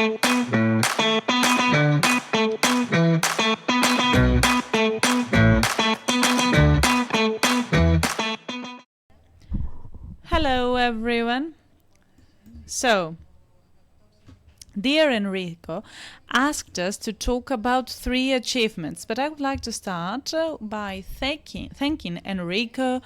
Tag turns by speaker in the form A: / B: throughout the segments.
A: Hello everyone. So, dear Enrico asked us to talk about 3 achievements, but I would like to start by thanking Enrico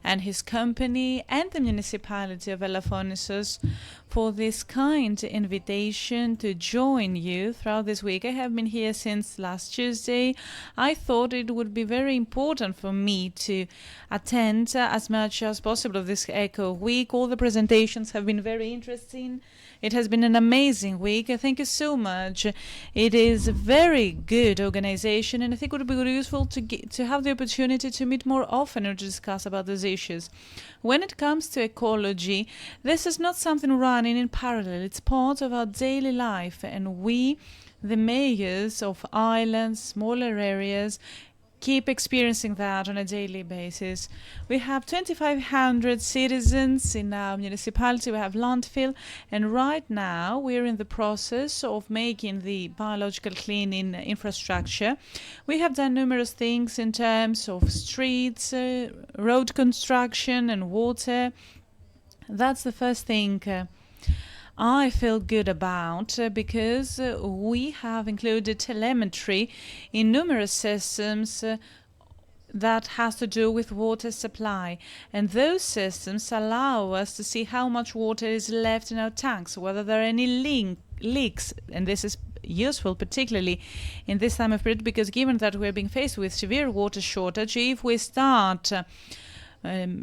A: and his company and the municipality of Elafonissos for this kind invitation to join you throughout this week. I have been here since last Tuesday. I thought it would be very important for me to attend as much as possible of this Eco Week. All the presentations have been very interesting. It has been an amazing week. Thank you so much. It is a very good organization, and I think it would be useful to have the opportunity to meet more often and to discuss about those issues. When it comes to ecology, this is not something running in parallel. It's part of our daily life, and we, the mayors of islands, smaller areas, keep experiencing that on a daily basis. We have 2,500 citizens in our municipality. We have landfill, and right now we're in the process of making the biological cleaning infrastructure. We have done numerous things in terms of streets, road construction and water. That's the first thing I feel good about because we have included telemetry in numerous systems that has to do with water supply, and those systems allow us to see how much water is left in our tanks, whether there are any leaks, and this is useful particularly in this time of period because given that we're being faced with severe water shortage, if we start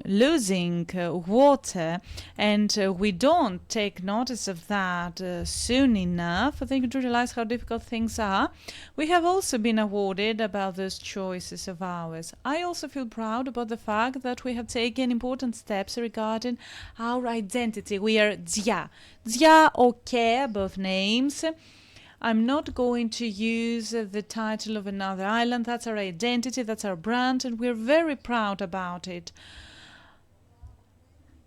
A: losing water and we don't take notice of that soon enough, I think we do realize how difficult things are. We have also been awarded about those choices of ours. I also feel proud about the fact that we have taken important steps regarding our identity. We are Dia or Care, both names. I'm not going to use the title of another island. That's our identity, that's our brand, and we're very proud about it.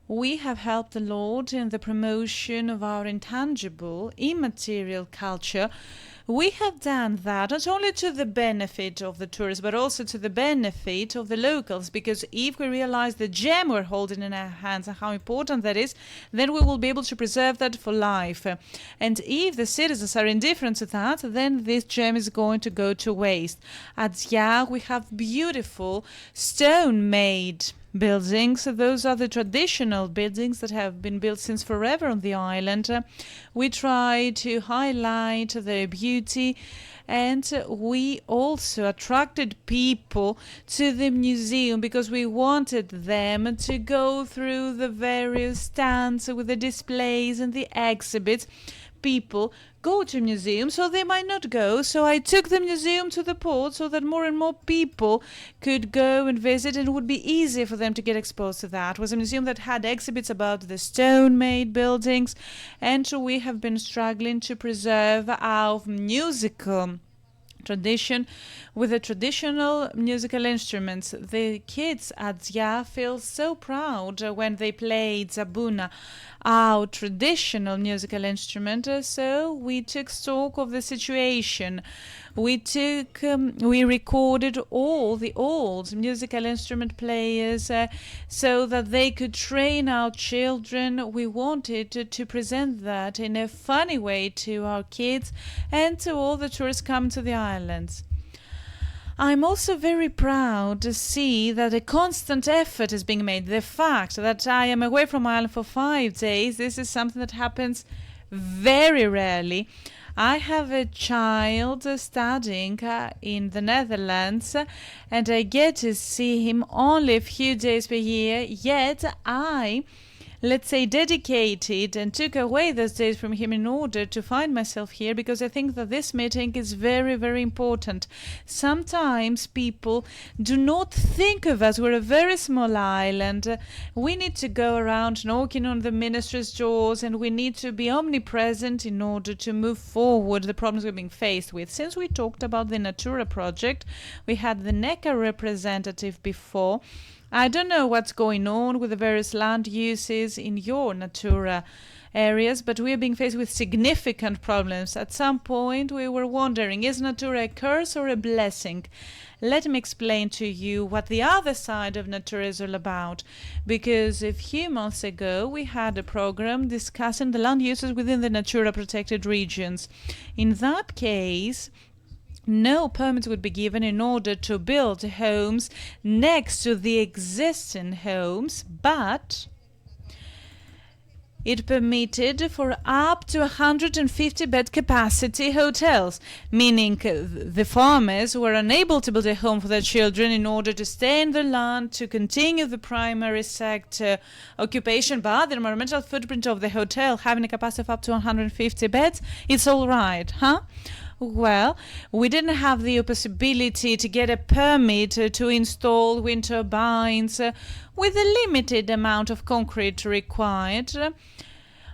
A: We have helped a lot in the promotion of our intangible, immaterial culture. We have done that not only to the benefit of the tourists, but also to the benefit of the locals, because if we realize the gem we're holding in our hands and how important that is, then we will be able to preserve that for life. And if the citizens are indifferent to that, then this gem is going to go to waste. At Zia, we have beautiful stone-made buildings. Those are the traditional buildings that have been built since forever on the island. We try to highlight their beauty, and we also attracted people to the museum because we wanted them to go through the various stands with the displays and the exhibits. People go to museums, so they might not go. So I took the museum to the port so that more and more people could go and visit, and it would be easier for them to get exposed to that. It was a museum that had exhibits about the stone-made buildings, and so we have been struggling to preserve our musical tradition with the traditional musical instruments. The kids at Zia feel so proud when they played zabuna, our traditional musical instrument. So we took stock of the situation. We recorded all the old musical instrument players so that they could train our children. We wanted to present that in a funny way to our kids and to all the tourists coming to the islands. I'm also very proud to see that a constant effort is being made. The fact that I am away from Ireland for 5 days, this is something that happens very rarely. I have a child studying in the Netherlands, and I get to see him only a few days per year, yet I dedicated and took away those days from him in order to find myself here, because I think that this meeting is very, very important. Sometimes people do not think of us. We're a very small island. We need to go around knocking on the ministry's doors, and we need to be omnipresent in order to move forward the problems we're being faced with. Since we talked about the Natura project, we had the NECA representative before. I don't know what's going on with the various land uses in your Natura areas, but we are being faced with significant problems. At some point, we were wondering, is Natura a curse or a blessing? Let me explain to you what the other side of Natura is all about. Because a few months ago, we had a program discussing the land uses within the Natura protected regions. In that case, no permits would be given in order to build homes next to the existing homes, but it permitted for up to 150 bed capacity hotels, meaning the farmers were unable to build a home for their children in order to stay in the land to continue the primary sector occupation, but the environmental footprint of the hotel having a capacity of up to 150 beds, it's all right, huh? Well, we didn't have the possibility to get a permit to install wind turbines with a limited amount of concrete required.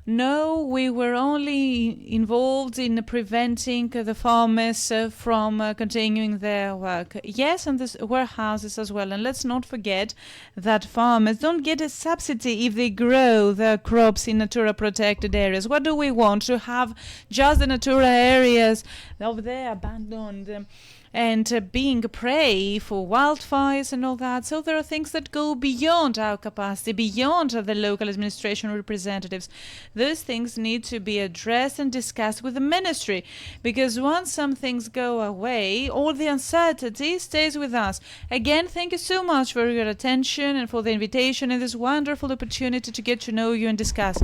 A: No, we were only involved in preventing the farmers from continuing their work. Yes, and the warehouses as well. And let's not forget that farmers don't get a subsidy if they grow their crops in Natura protected areas. What do we want? To have just the Natura areas over there abandoned and being prey for wildfires and all that. So there are things that go beyond our capacity, beyond the local administration representatives. Those things need to be addressed and discussed with the ministry, because once some things go away, all the uncertainty stays with us. Again, thank you so much for your attention and for the invitation and this wonderful opportunity to get to know you and discuss.